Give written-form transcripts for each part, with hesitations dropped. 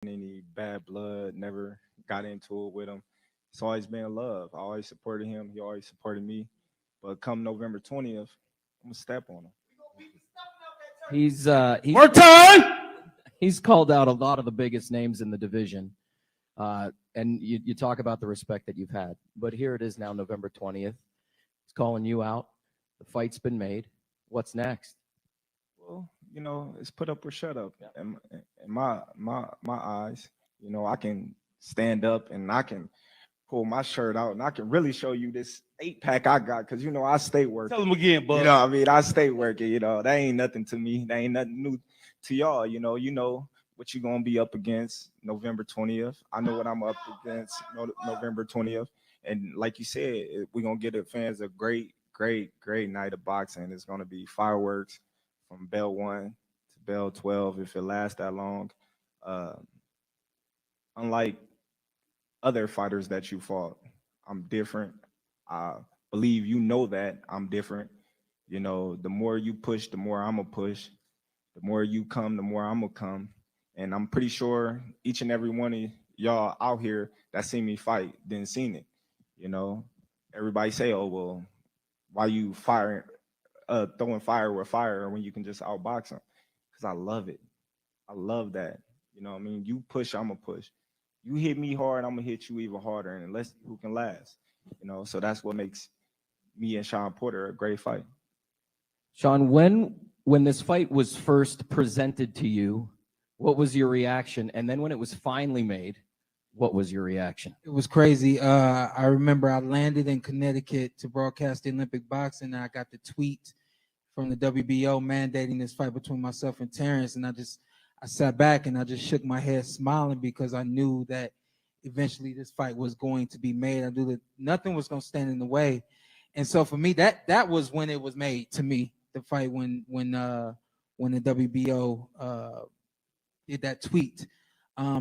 any bad blood, never got into it with him. It's always been love. I always supported him. He always supported me. But come November 20th, I'm gonna step on him. He's More time. he's called out a lot of the biggest names in the division. And you talk about the respect that you've had. But here it is now, November 20th. He's calling you out. The fight's been made. What's next? Well, it's put up or shut up. In my eyes, I can stand up and I can pull my shirt out and I can really show you this 8-pack I got because I stay working. Tell him again, bud. I stay working. That ain't nothing to me. That ain't nothing new to y'all. You know what you're gonna be up against November 20th. I know what I'm up against November 20th. And like you said, we're gonna get the fans a great night of boxing. It's gonna be fireworks from bell 1 to bell 12 if it lasts that long. Unlike other fighters that you fought, I'm different. I believe that I'm different. The more you push, the more I'm gonna push. The more you come, the more I'm gonna come. And I'm pretty sure each and every one of y'all out here that seen me fight didn't seen it. Everybody say, "Oh well, why you throwing fire with fire when you can just outbox them?" Because I love it. I love that. You push, I'm gonna push. You hit me hard, I'm gonna hit you even harder, and let's see who can last. So that's what makes me and Shawn Porter a great fight. Shawn, when this fight was first presented to you, what was your reaction? And then when it was finally made, what was your reaction? It was crazy. I remember I landed in Connecticut to broadcast the Olympic boxing, and I got the tweet from the WBO mandating this fight between myself and Terrence, and I sat back and I just shook my head smiling because I knew that eventually this fight was going to be made. I knew that nothing was going to stand in the way. And so for me, that was when it was made to me, the fight when the WBO did that tweet.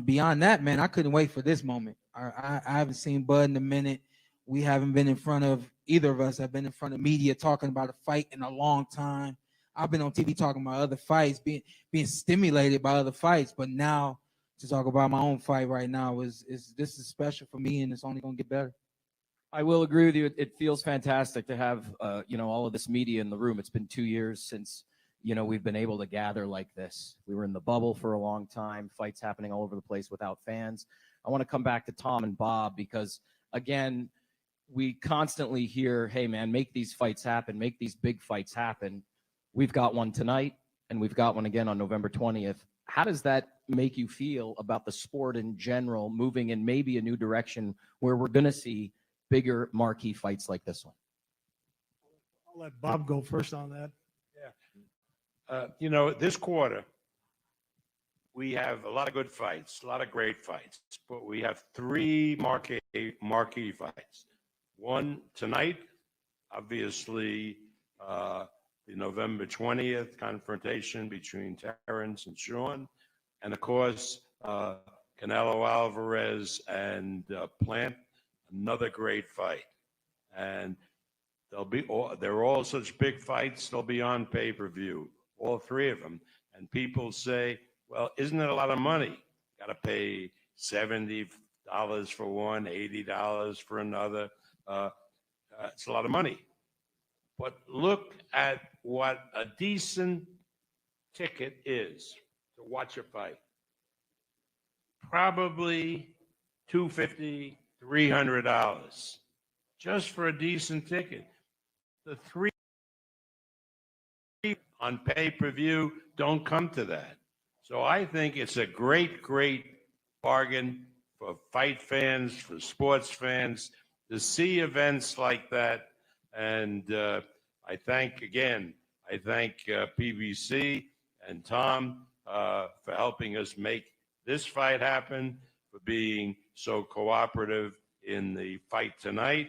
Beyond that, man, I couldn't wait for this moment. I haven't seen Bud in a minute. We haven't been in front of, either of us have been in front of media talking about a fight in a long time. I've been on TV talking about other fights, being stimulated by other fights, but now to talk about my own fight right now this is special for me, and it's only gonna get better. I will agree with you. It feels fantastic to have all of this media in the room. It's been 2 years since we've been able to gather like this. We were in the bubble for a long time, fights happening all over the place without fans. I want to come back to Tom and Bob because, again, we constantly hear, hey, man, make these fights happen, make these big fights happen. We've got one tonight, and we've got one again on November 20th. How does that make you feel about the sport in general moving in maybe a new direction where we're going to see bigger marquee fights like this one? I'll let Bob go first on that. This quarter, we have a lot of good fights, a lot of great fights, but we have 3 marquee fights. One tonight, obviously, the November 20th confrontation between Terrence and Shawn, and of course, Canelo Alvarez and Plant, another great fight. And they're all such big fights, they'll be on pay-per-view, all 3 of them. And people say, well, isn't it a lot of money? Got to pay $70 for one, $80 for another. It's a lot of money. But look at what a decent ticket is to watch a fight. Probably $250, $300 just for a decent ticket. The 3 on pay-per-view don't come to that. So I think it's a great bargain for fight fans, for sports fans, to see events like that. And I thank PBC and Tom for helping us make this fight happen, for being so cooperative in the fight tonight.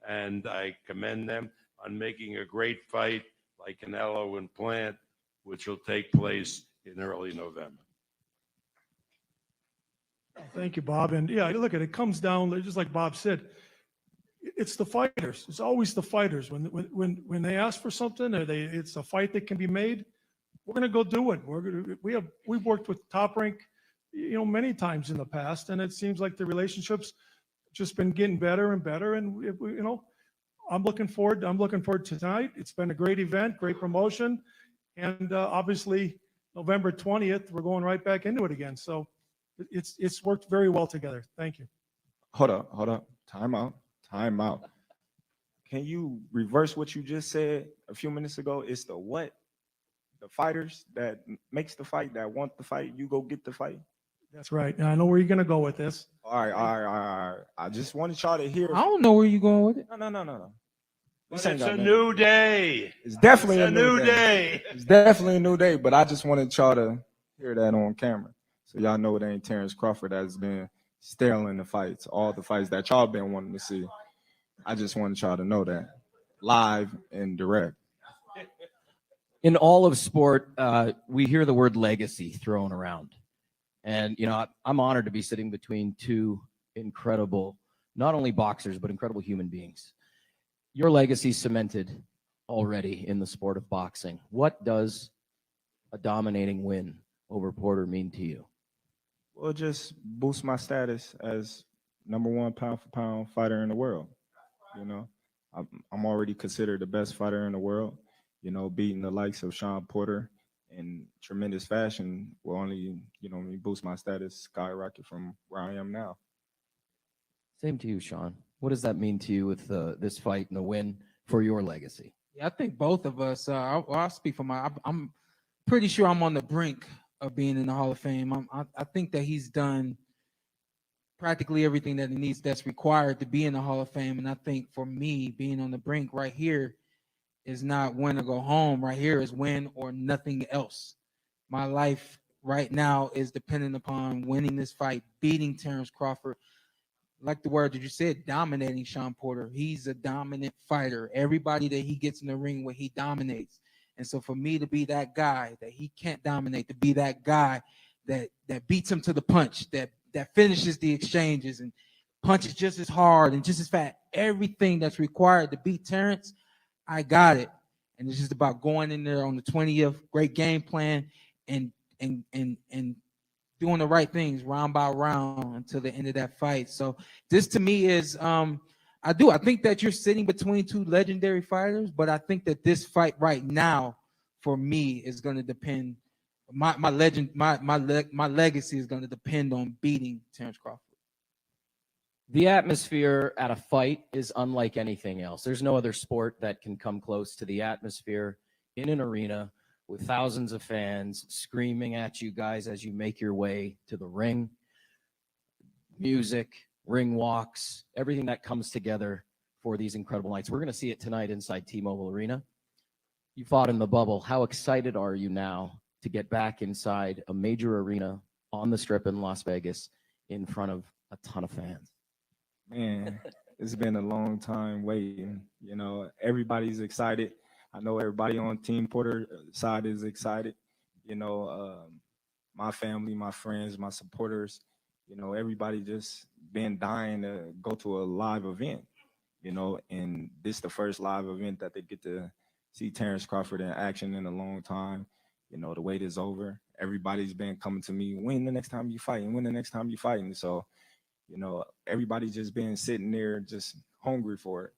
And I commend them on making a great fight like Canelo and Plant, which will take place in early November. Thank you, Bob. And yeah, look at it, comes down, just like Bob said, it's the fighters. It's always the fighters. When they ask for something, or it's a fight that can be made, we're going to go do it. We've worked with Top Rank, many times in the past, and it seems like the relationship's just been getting better and better. And I'm looking forward to tonight. It's been a great event, great promotion, and obviously November 20th, we're going right back into it again. So it's worked very well together. Thank you. Hold up. Time out. Can you reverse what you just said a few minutes ago? It's the what? The fighters that makes the fight, that want the fight, you go get the fight. That's right. Now I know where you're going to go with this. All right. I just wanted y'all to hear. I don't know where you're going with it. No. But This ain't it's got a nothing- new day. It's definitely It's a new day. It's definitely a new day, but I just wanted y'all to hear that on camera. So y'all know it ain't Terrence Crawford that's been stealing the fights, all the fights that y'all been wanting to see. I just wanted y'all to know that. Live and direct. In all of sport, we hear the word legacy thrown around. And, I'm honored to be sitting between two incredible, not only boxers, but incredible human beings. Your legacy cemented already in the sport of boxing. What does a dominating win over Porter mean to you? Well, just boost my status as #1 pound for pound fighter in the world. I'm already considered the best fighter in the world. Beating the likes of Shawn Porter in tremendous fashion will only, boost my status, skyrocket from where I am now. Same to you, Shawn. What does that mean to you with this fight and the win for your legacy? Yeah, I think both of us. I'll speak for I'm pretty sure I'm on the brink of being in the Hall of Fame. I think that he's done practically everything that he needs that's required to be in the Hall of Fame. And I think for me, being on the brink right here is not win or go home. Right here is win or nothing else. My life right now is dependent upon winning this fight, beating Terrence Crawford. Like the word that you said, dominating Shawn Porter. He's a dominant fighter. Everybody that he gets in the ring with, he dominates. And so for me to be that guy that he can't dominate, to be that guy that beats him to the punch, that finishes the exchanges and punches just as hard and just as fast, everything that's required to beat Terrence, I got it. And it's just about going in there on the 20th, great game plan, and doing the right things round by round until the end of that fight. So this to me is I think that you're sitting between two legendary fighters, but I think that this fight right now for me is going to depend. My legacy is going to depend on beating Terrence Crawford. The atmosphere at a fight is unlike anything else. There's no other sport that can come close to the atmosphere in an arena with thousands of fans screaming at you guys as you make your way to the ring. Music, ring walks, everything that comes together for these incredible nights. We're going to see it tonight inside T-Mobile Arena. You fought in the bubble. How excited are you now to get back inside a major arena on the Strip in Las Vegas in front of a ton of fans? Man, it's been a long time waiting. Everybody's excited. I know everybody on Team Porter side is excited. My family, my friends, my supporters, everybody just been dying to go to a live event, and this is the first live event that they get to see Terrence Crawford in action in a long time. The wait is over. Everybody's been coming to me, when the next time you fighting, when the next time you fighting. So, everybody's just been sitting there just hungry for it,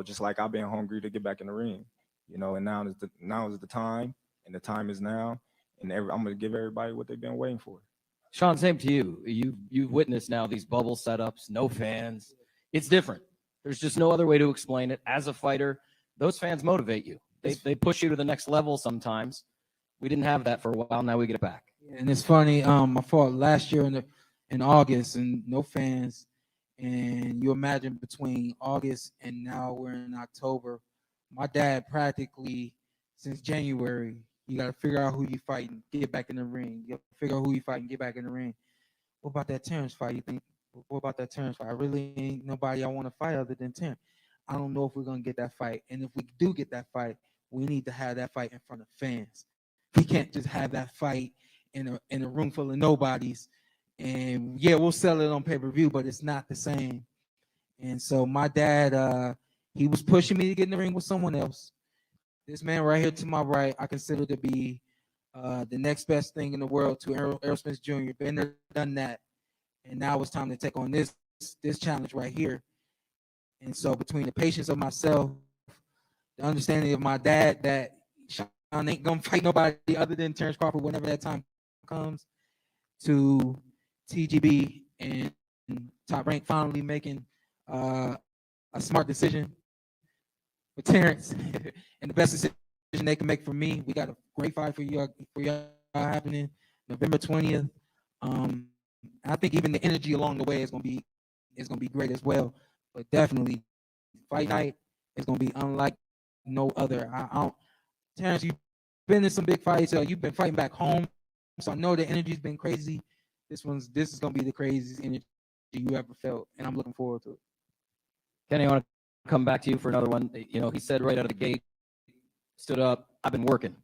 just like I've been hungry to get back in the ring, and now is the time, and the time is now, and I'm going to give everybody what they've been waiting for. Shawn, same to you. You've witnessed now these bubble setups, no fans. It's different. There's just no other way to explain it. As a fighter, those fans motivate you. They push you to the next level sometimes. We didn't have that for a while. Now we get it back. And it's funny. I fought last year in August and no fans. And you imagine between August and now we're in October. My dad practically since January, you got to figure out who you fighting, get back in the ring. You got to figure out who you fighting, get back in the ring. What about that Terrence fight? You think, what about that Terrence fight? I really ain't nobody I want to fight other than Terrence. I don't know if we're going to get that fight. And if we do get that fight, we need to have that fight in front of fans. We can't just have that fight in a room full of nobodies. And yeah, we'll sell it on pay-per-view, but it's not the same. And so my dad, he was pushing me to get in the ring with someone else. This man right here to my right, I consider to be the next best thing in the world to Errol Spence Jr. Been there, done that, and now it's time to take on this challenge right here. And so between the patience of myself, the understanding of my dad that Shawn ain't gonna fight nobody other than Terrence Crawford whenever that time comes, to TGB and Top Rank finally making a smart decision with Terrence and the best decision they can make for me. We got a great fight for y'all happening November 20th. I think even the energy along the way is gonna be great as well. But definitely, fight night is gonna be unlike no other. Terrence, you've been in some big fights. You've been fighting back home, so I know the energy's been crazy. This is gonna be the craziest energy you ever felt, and I'm looking forward to it. Kenny, I want to come back to you for another one. You know, he said right out of the gate, stood up, I've been working.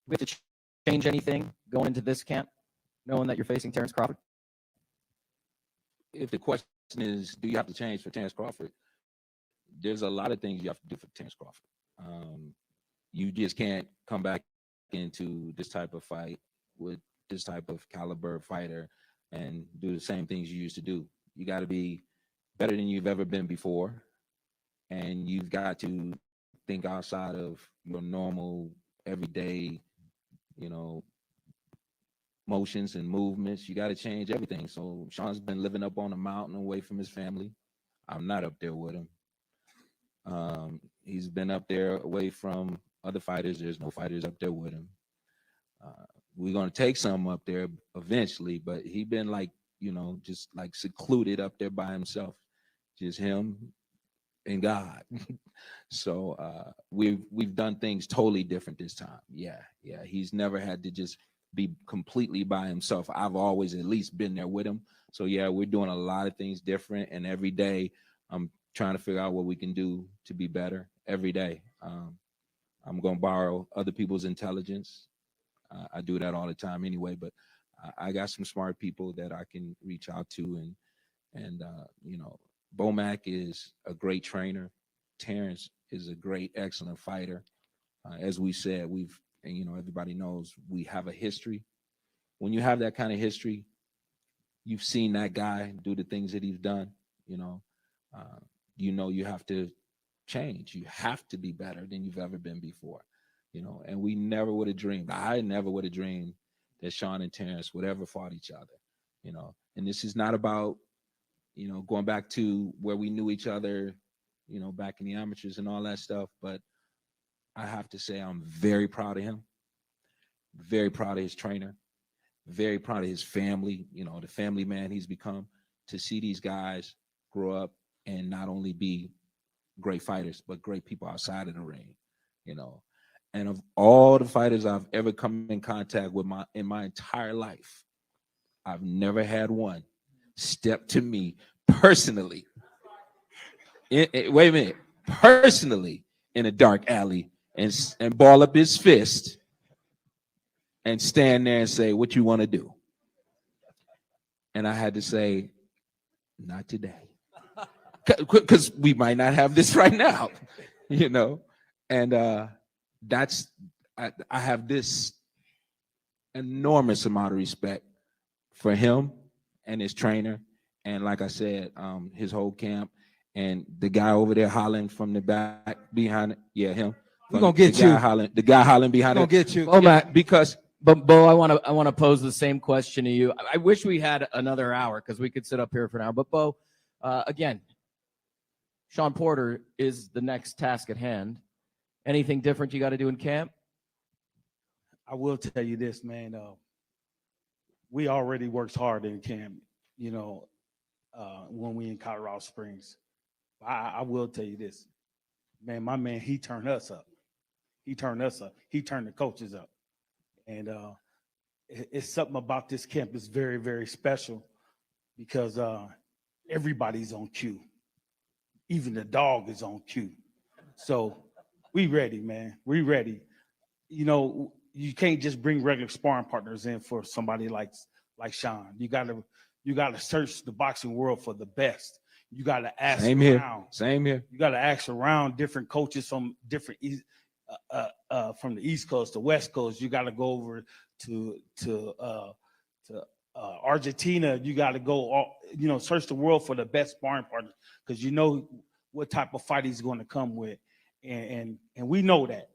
We have to change anything going into this camp, knowing that you're facing Terrence Crawford? If the question is, do you have to change for Terrence Crawford? There's a lot of things you have to do for Terrence Crawford. You just can't come back into this type of fight with this type of caliber fighter and do the same things you used to do. You got to be better than you've ever been before, and you've got to think outside of your normal, everyday, motions and movements. You got to change everything. So Shawn's been living up on a mountain away from his family. I'm not up there with him. He's been up there away from other fighters. There's no fighters up there with him. We're going to take some up there eventually, but he been just like secluded up there by himself, just him and God. So we've done things totally different this time. Yeah. He's never had to just be completely by himself. I've always at least been there with him. So yeah, we're doing a lot of things different, and every day I'm trying to figure out what we can do to be better every day. I'm going to borrow other people's intelligence. I do that all the time anyway, but I got some smart people that I can reach out to, and Bomac is a great trainer. Terrence is a great, excellent fighter. As we said, everybody knows we have a history. When you have that kind of history, you've seen that guy do the things that he's done. You have to change. You have to be better than you've ever been before. And we never would have dreamed. I never would have dreamed that Shawn and Terrence would ever fought each other. And this is not about, going back to where we knew each other, back in the amateurs and all that stuff. But I have to say, I'm very proud of him, very proud of his trainer, very proud of his family, the family man he's become. To see these guys grow up and not only be great fighters, but great people outside of the ring, And of all the fighters I've ever come in contact with in my entire life, I've never had one step to me personally. Wait a minute, personally in a dark alley and ball up his fist and stand there and say, "What you want to do?" And I had to say, "Not today," because we might not have this right now, And I have this enormous amount of respect for him and his trainer, and like I said, his whole camp, and the guy over there hollering from the back behind it. Yeah, him. We're gonna get you. The guy hollering behind We're it. gonna get you. Oh, Yeah, because But Bo, I want to pose the same question to you. I wish we had another hour because we could sit up here for an hour. But Bo, again, Shawn Porter is the next task at hand. Anything different you got to do in camp? I will tell you this, man. We already worked hard in camp, when we in Colorado Springs. I will tell you this, man. My man, he turned us up. He turned us up. He turned the coaches up. And it's something about this camp is very, very special because everybody's on cue. Even the dog is on cue. So we ready, man. We ready. You can't just bring regular sparring partners in for somebody like Shawn. You gotta search the boxing world for the best. You gotta ask Same around. here. You gotta ask around different coaches from different from the East Coast to West Coast. You got to go over to Argentina. You got to go, search the world for the best sparring partner because you know what type of fight he's going to come with, and we know that.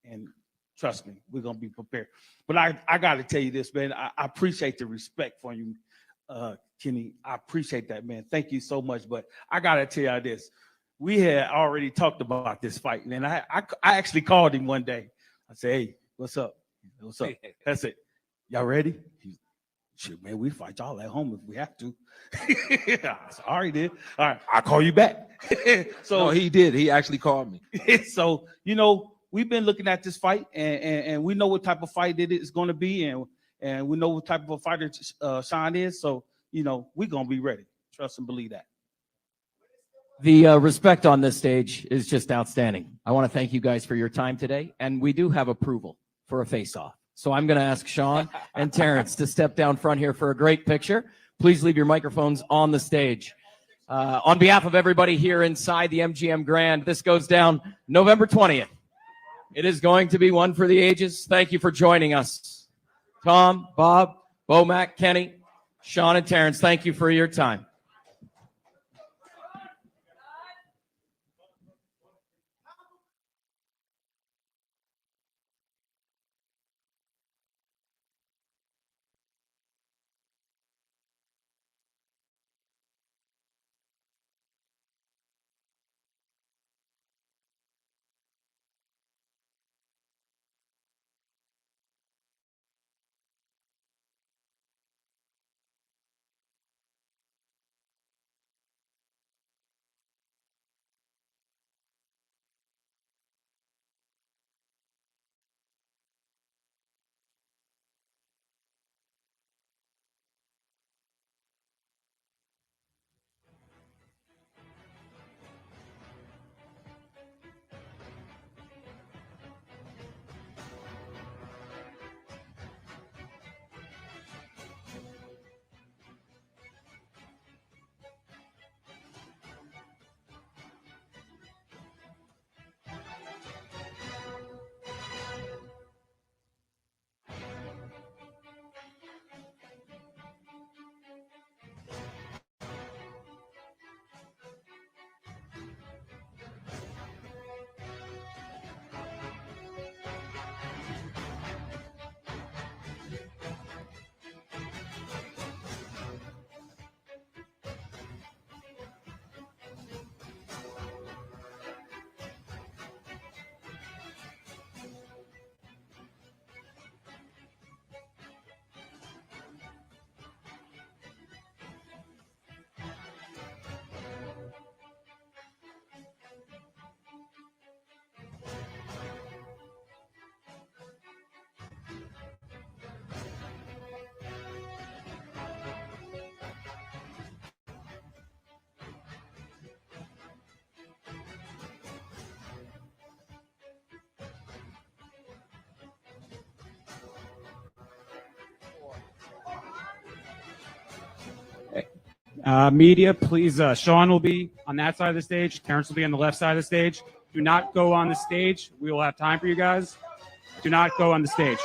And trust me, we're gonna be prepared. But I got to tell you this, man. I appreciate the respect for you, Kenny. I appreciate that, man. Thank you so much. But I got to tell you this. We had already talked about this fight, and I actually called him one day. I said, "Hey, what's up? What's up?" That's it. Y'all ready? Shit, man, we fight y'all at home if we have to. I said, all right, then. All right, I'll call you back. So No, he did. He actually called me. So, we've been looking at this fight, and we know what type of fight it is going to be, and we know what type of a fighter Shawn is. So, we're going to be ready. Trust and believe that. The respect on this stage is just outstanding. I want to thank you guys for your time today, and we do have approval for a face-off. So I'm going to ask Shawn and Terrence to step down front here for a great picture. Please leave your microphones on the stage. On behalf of everybody here inside the MGM Grand, this goes down November 20th. It is going to be one for the ages. Thank you for joining us. Tom, Bob, Bo-Mac, Kenny, Shawn, and Terrence, thank you for your time. Media, please, Shawn will be on that side of the stage. Terrence will be on the left side of the stage. Do not go on the stage. We will have time for you guys. Do not go on the stage.